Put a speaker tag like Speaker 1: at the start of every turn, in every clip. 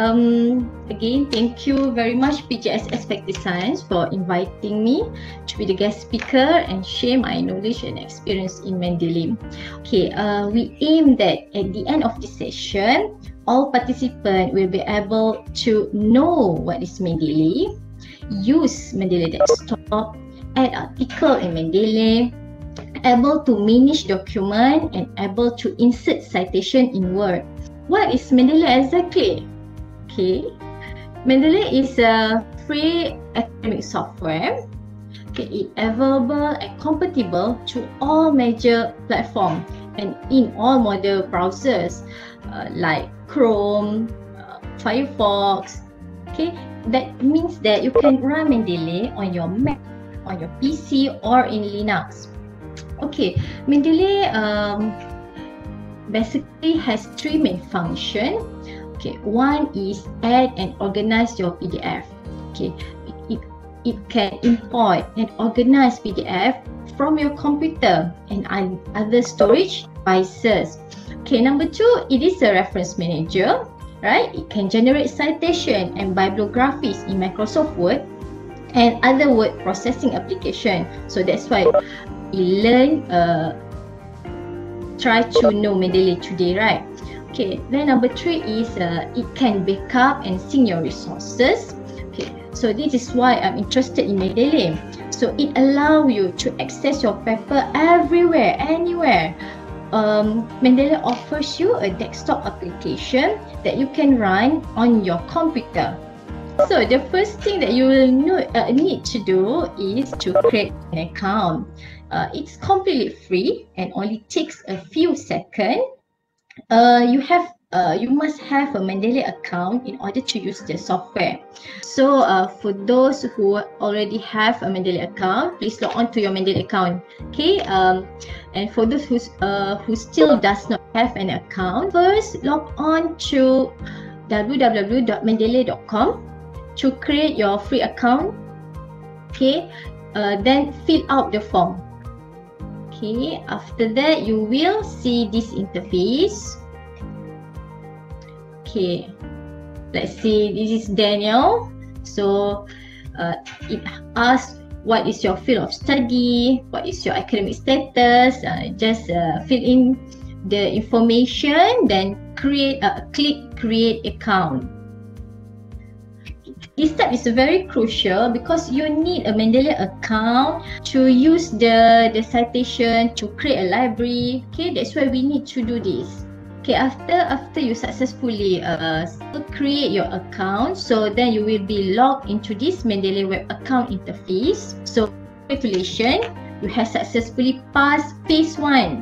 Speaker 1: Again, thank you very much PGS Expected Science for inviting me to be the guest speaker and share my knowledge and experience in Mendeley. Okay, we aim that at the end of this session, all participants will be able to know what is Mendeley, use Mendeley Desktop, add article in Mendeley, able to manage document, and able to insert citation in Word. What is Mendeley exactly? Okay, Mendeley is a free academic software. Okay, it's available and compatible to all major platforms and in all modern browsers like Chrome, Firefox. Okay, that means that you can run Mendeley on your Mac, on your PC, or in Linux. Okay, Mendeley basically has three main functions. Okay, one is add and organize your PDF. Okay, it can import and organize PDF from your computer and other storage devices. Okay, number two, it is a reference manager, right? It can generate citation and bibliographies in Microsoft Word and other word processing application. So that's why we learn, try to know Mendeley today, right? Okay, then number three is it can backup and sync your resources. Okay, so this is why I'm interested in Mendeley. So it allows you to access your paper everywhere, anywhere. Mendeley offers you a desktop application that you can run on your computer. So the first thing that you will need to do is to create an account. It's completely free and only takes a few seconds. You must have a Mendeley account in order to use the software. So for those who already have a Mendeley account, please log on to your Mendeley account. Okay, and for those who still does not have an account, first log on to www.mendeley.com to create your free account. Okay, then fill out the form. Okay, after that you will see this interface. Okay, let's see, this is Daniel. So it asks what is your field of study, what is your academic status. Just fill in the information, then click create account. This step is very crucial because you need a Mendeley account to use the citation, to create a library. Okay, that's why we need to do this. Okay, after you successfully create your account, so then you will be logged into this Mendeley web account interface. So congratulations, you have successfully passed phase 1.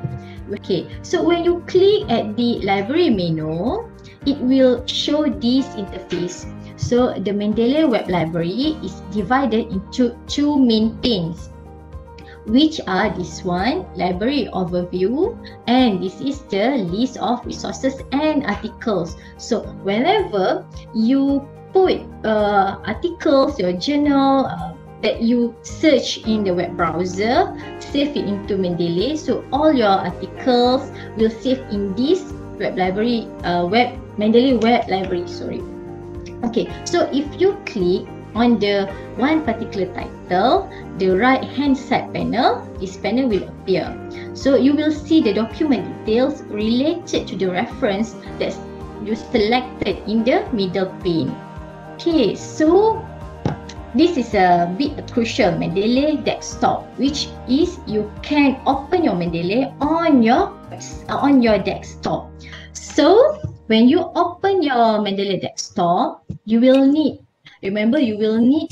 Speaker 1: Okay, so when you click at the library menu, it will show this interface. So the Mendeley Web Library is divided into two main panes, which are this one, Library Overview, and this is the list of resources and articles. So whenever you put articles, your journal that you search in the web browser, save it into Mendeley. So all your articles will save in this web library, Mendeley Web Library. Sorry. Okay, so if you click on the one particular title, the right hand side panel, this panel will appear. So you will see the document details related to the reference that you selected in the middle pane. Okay, so this is a bit crucial, Mendeley Desktop, which is you can open your Mendeley on your desktop. So when you open your Mendeley Desktop, you will need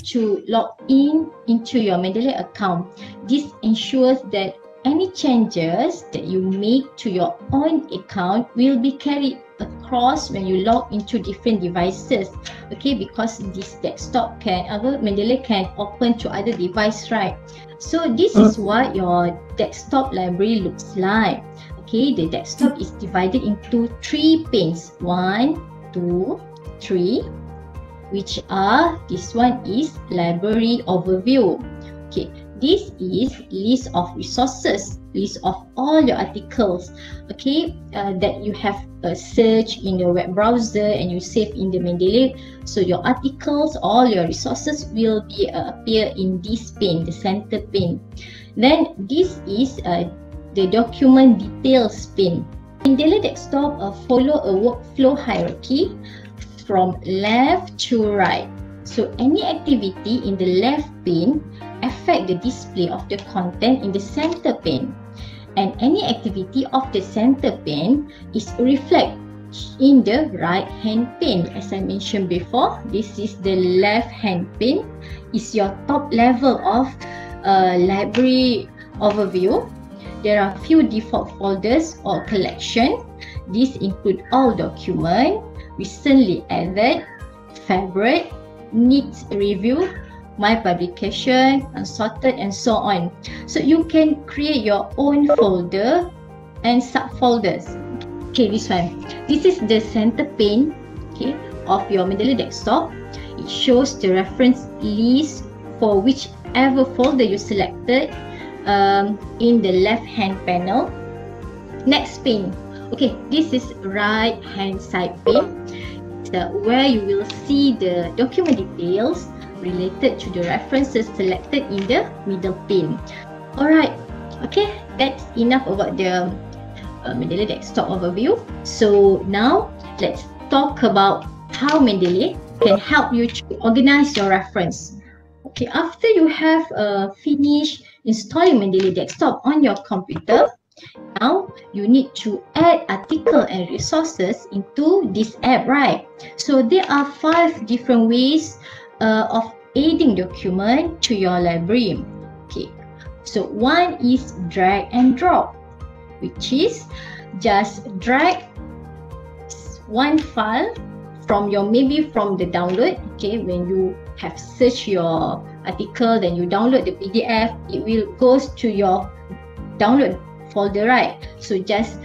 Speaker 1: to log into your Mendeley account. This ensures that any changes that you make to your own account will be carried across when you log into different devices. Okay, because this desktop Mendeley can open to other devices, right? So this is what your desktop library looks like. Okay, the desktop is divided into three panes. 1, 2, 3. Which are, this one is Library Overview. Okay, this is list of resources, list of all your articles, okay, that you have searched in your web browser and you save in the Mendeley. So your articles, all your resources will be appear in this pane, the center pane. Then this is the document details pane. Mendeley Desktop follow a workflow hierarchy from left to right. So any activity in the left pane affect the display of the content in the center pane, and any activity of the center pane is reflected in the right hand pane. As I mentioned before, this is the left hand pane, is your top level of library overview. There are few default folders or collection. These include all document, recently added, favorite, needs review, my publication, unsorted, and so on. So you can create your own folder and subfolders. Okay, this one. This is the center pane, okay, of your Mendeley Desktop. It shows the reference list for whichever folder you selected in the left hand panel. Next pane. Okay, this is right hand side pane, where you will see the document details related to the references selected in the middle pane. Alright, okay, that's enough about the Mendeley Desktop overview. So now let's talk about how Mendeley can help you to organize your reference. Okay, after you have finished installing Mendeley Desktop on your computer, now you need to add article and resources into this app, right? So there are 5 different ways of adding document to your library. Okay, so one is drag and drop, which is just drag one file from your, maybe from the download. Okay, when you have searched your article, then you download the PDF, it will goes to your download folder, right? So just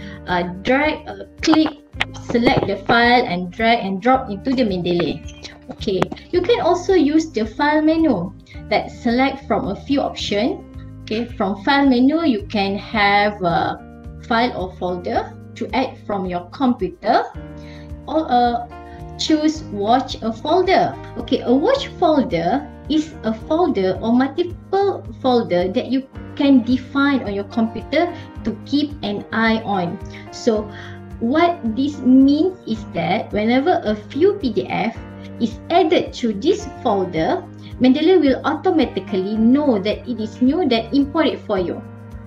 Speaker 1: drag, click, select the file and drag and drop into the Mendeley. Okay, you can also use the file menu that select from a few options. Okay, from file menu you can have a file or folder to add from your computer, or choose watch a folder. Okay, a watch folder is a folder or multiple folder that you can define on your computer to keep an eye on. So what this means is that whenever a few PDF is added to this folder, Mendeley will automatically know that it is new, that import it for you.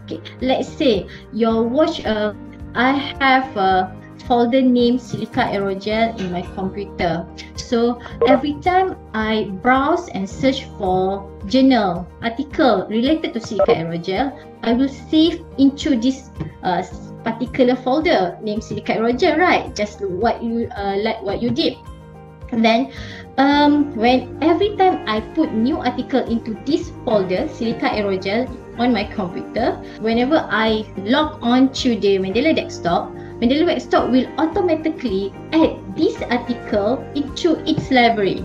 Speaker 1: Okay, let's say your watch, I have a folder named Silica Aerogel in my computer. So every time I browse and search for journal article related to Silica Aerogel, I will save into this particular folder named Silica Aerogel, right? Just what you like what you did. And then when every time I put new article into this folder Silica Aerogel on my computer, whenever I log on to the Mendeley Desktop, Mendeley Desktop will automatically add this article into its library.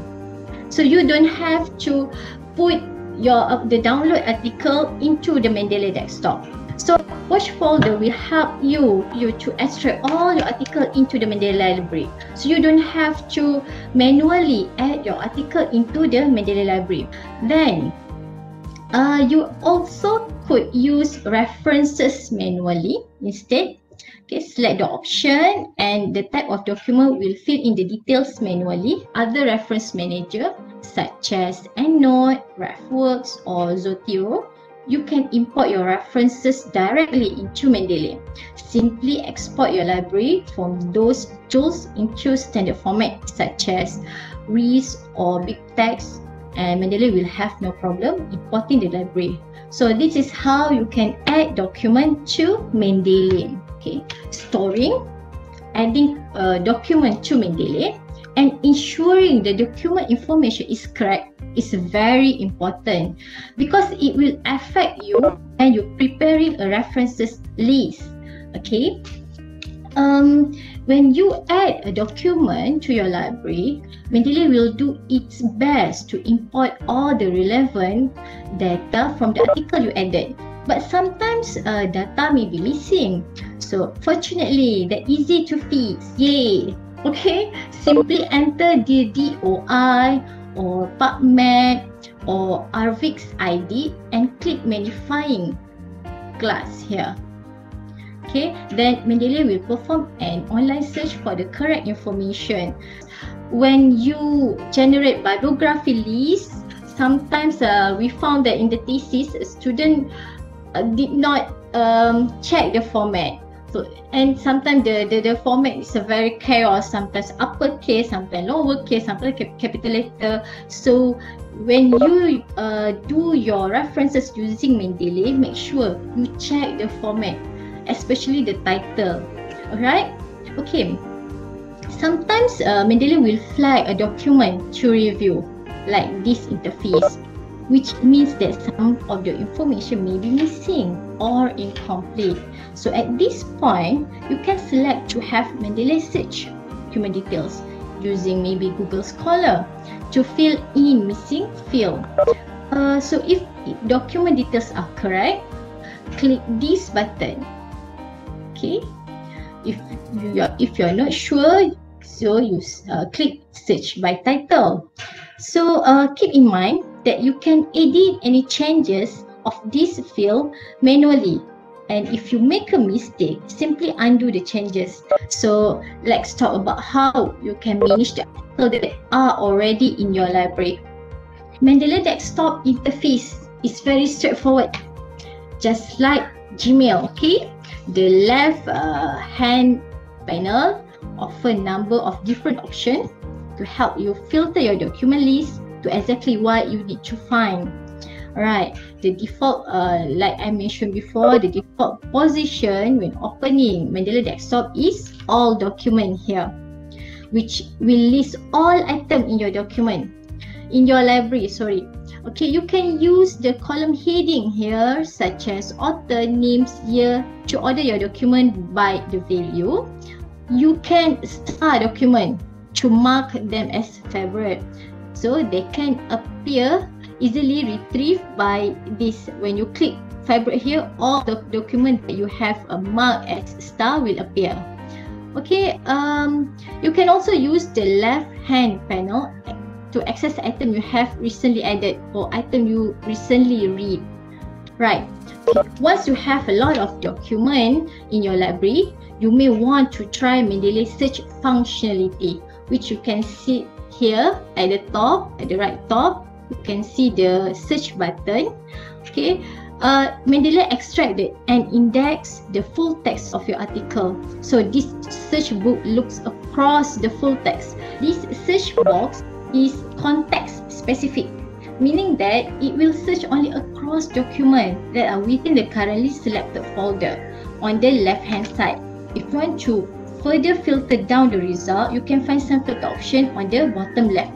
Speaker 1: So you don't have to put the download article into the Mendeley Desktop. So watch folder will help you to extract all your article into the Mendeley library. So you don't have to manually add your article into the Mendeley library. Then you also could use references manually instead. Okay, select the option and the type of document will fill in the details manually. Other reference manager such as EndNote, RefWorks or Zotero, you can import your references directly into Mendeley. Simply export your library from those tools into standard format such as RIS or BibTeX, and Mendeley will have no problem importing the library. So this is how you can add document to Mendeley. Okay, storing, adding a document to Mendeley, and ensuring the document information is correct is very important because it will affect you when you're preparing a references list. Okay, When you add a document to your library, Mendeley will do its best to import all the relevant data from the article you added. But sometimes data may be missing. So fortunately, they're easy to fix. Yay! Okay, simply enter the DOI or PubMed or Arvix ID and click magnifying glass here. Okay, then Mendeley will perform an online search for the correct information. When you generate bibliography list, sometimes we found that in the thesis, a student did not check the format. So, and sometimes the format is a very chaos, sometimes uppercase, sometimes lowercase, sometimes capital letter. So when you do your references using Mendeley, make sure you check the format, especially the title. Alright? Okay. Sometimes Mendeley will flag a document to review, like this interface, which means that some of the information may be missing or incomplete. So at this point, you can select to have Mendeley search document details using maybe Google Scholar to fill in missing field. So if document details are correct, click this button. Okay, if you're not sure, so you click search by title. So keep in mind that you can edit any changes of this field manually, and if you make a mistake, simply undo the changes. So let's talk about how you can manage the articles that are already in your library. Mendeley desktop interface is very straightforward, just like Gmail. Okay, the left hand panel offer a number of different options to help you filter your document list to exactly what you need to find. Alright, the default, like I mentioned before, the default position when opening Mendeley desktop is all document here, which will list all items in your document, in your library, sorry. Okay, you can use the column heading here, such as author, names, year, to order your document by the value. You can star document to mark them as favorite, so they can appear easily retrieved by this. When you click favorite here, all the documents that you have marked as star will appear. Okay, you can also use the left hand panel to access the item you have recently added or item you recently read. Right, once you have a lot of document in your library, you may want to try Mendeley search functionality, which you can see here at the top, at the right top. You can see the search button. Okay, Mendeley extracted and index the full text of your article. So this search book looks across the full text. This search box is context specific, meaning that it will search only across documents that are within the currently selected folder on the left hand side. If you want to further filter down the result, you can find some filter option on the bottom left.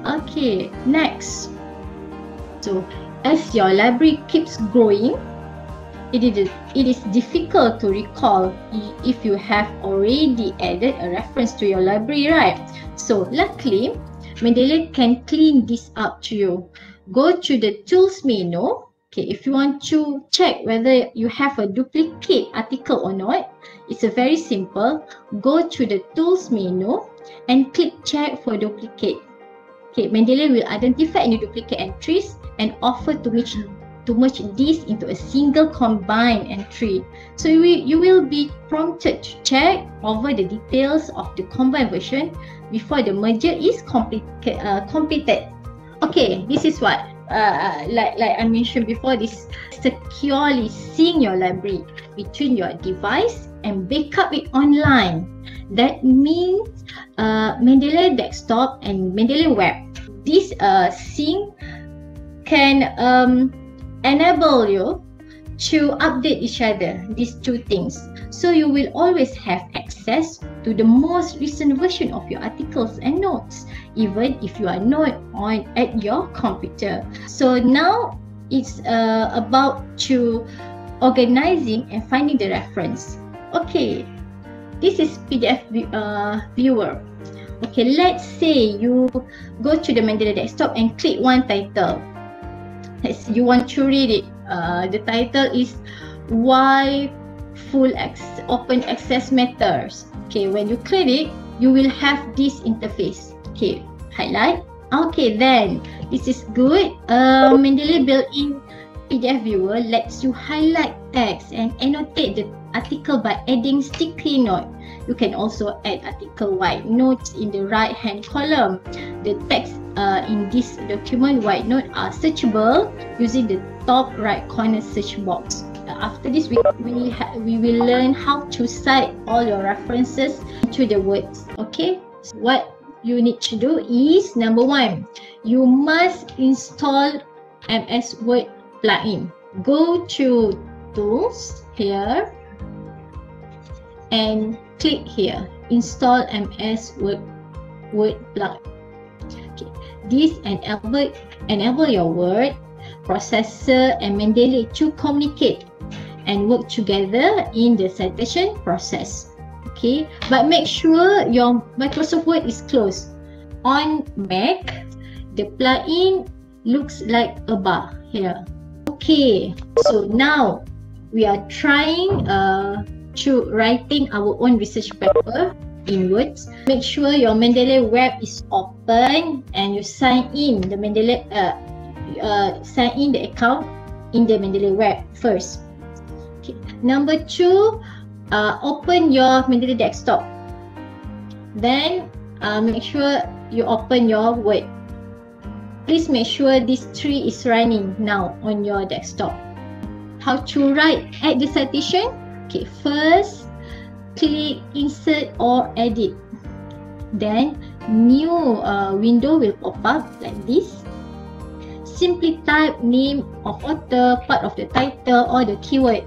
Speaker 1: Okay, next. So as your library keeps growing, it is difficult to recall if you have already added a reference to your library, right? So luckily, Mendeley can clean this up to you. Go to the tools menu. Okay, if you want to check whether you have a duplicate article or not, it's very simple. Go to the tools menu and click check for duplicate. Okay, Mendeley will identify any duplicate entries and offer to merge this into a single combined entry. So you will be prompted to check over the details of the combined version before the merger is completed. Okay, this is what like I mentioned before, this securely sync your library between your device and backup it online. That means Mendeley desktop and Mendeley web. This sync can enable you to update each other, these two things. So you will always have access to the most recent version of your articles and notes, even if you are not on at your computer. So now it's about to organizing and finding the reference. Okay, This is PDF viewer. Okay, let's say you go to the Mendeley desktop and click one title. You want to read it. The title is Why Open Access Matters. Okay, when you click it, you will have this interface. Okay, highlight. Okay, then this is good. Mendeley built-in PDF viewer lets you highlight text and annotate the article by adding sticky note. You can also add article white notes in the right hand column. The text in this document white note are searchable using the top right corner search box. After this, we will learn how to cite all your references to the words. Okay, so what you need to do is, number one, you must install MS Word plugin. Go to Tools here and click here, Install MS Word plugin. Okay. This enable your Word processor and Mendeley to communicate and work together in the citation process. Okay, but make sure your Microsoft Word is closed. On Mac, the plugin looks like a bar here. Okay, so now we are trying to writing our own research paper in Words. Make sure your Mendeley web is open and you sign in the Mendeley sign in the account in the Mendeley web first. Okay. Number two, open your Mendeley desktop. Then make sure you open your Word. Please make sure this tree is running now on your desktop. How to write at the citation? Okay, first click insert or edit. Then new window will pop up like this. Simply type name of author, part of the title or the keyword,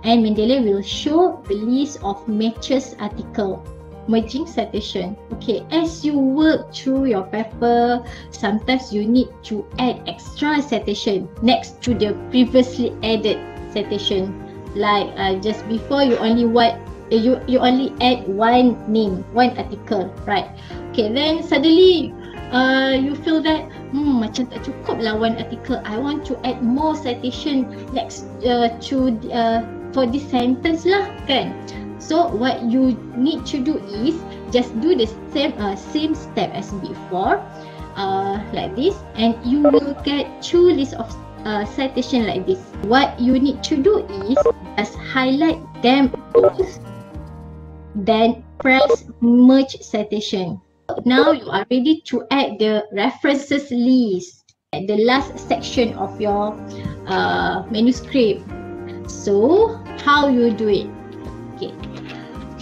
Speaker 1: and Mendeley will show the list of matches article. Merging citation. Okay, as you work through your paper, sometimes you need to add extra citation next to the previously added citation. Like just before, you only add one name, one article, right? Okay, then suddenly you feel that macam tak cukup lah one article. I want to add more citation next for this sentence lah, kan? So what you need to do is just do the same step as before, like this, and you will get two lists of citation like this. What you need to do is just highlight them both, then press merge citation. Now you are ready to add the references list at the last section of your manuscript. So how you do it? Okay.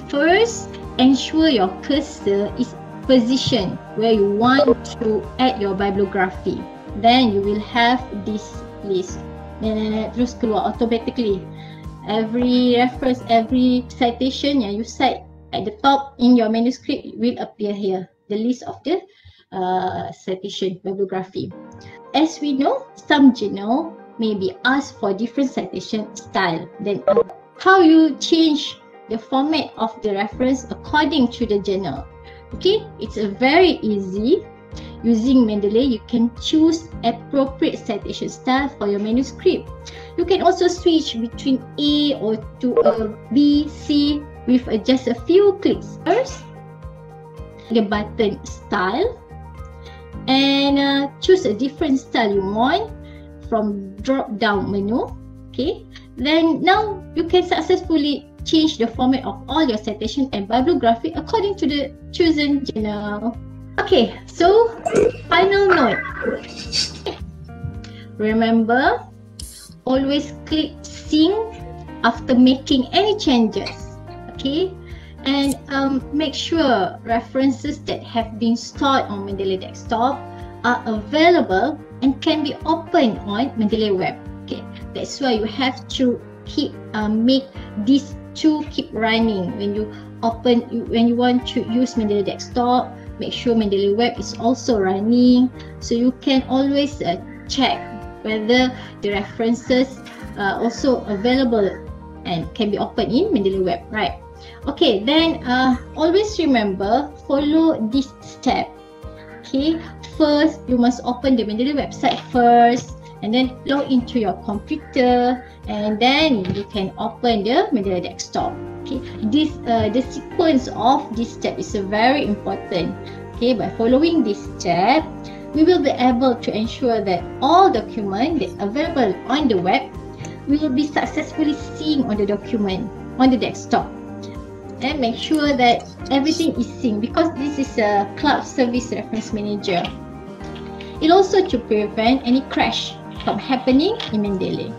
Speaker 1: First, ensure your cursor is positioned where you want to add your bibliography. Then you will have this list. Terus keluar automatically. Every reference, every citation yang you cite at the top in your manuscript will appear here. The list of the citation bibliography. As we know, some journal may be asked for different citation style. Then how you change the format of the reference according to the journal? Okay, it's very easy. Using Mendeley, you can choose appropriate citation style for your manuscript. You can also switch between A or to a B, C with just a few clicks. First, the button style, and choose a different style you want from drop down menu. Okay, then now you can successfully change the format of all your citation and bibliography according to the chosen journal. Okay, so final note. Remember, always click sync after making any changes. Okay, and make sure references that have been stored on Mendeley desktop are available and can be opened on Mendeley web. Okay, that's why you have to keep make these two keep running when you want to use Mendeley desktop. Make sure Mendeley web is also running, so you can always check whether the references are also available and can be opened in Mendeley web, right? Okay, then always remember, follow this step. Okay, first you must open the Mendeley website first, and then log into your computer, and then you can open the Mendeley desktop. Okay, this the sequence of this step is very important. Okay, by following this step, we will be able to ensure that all documents that's available on the web will be successfully seen on the document on the desktop. And make sure that everything is synced, because this is a cloud service reference manager. It also to prevent any crash from happening in Mendeley.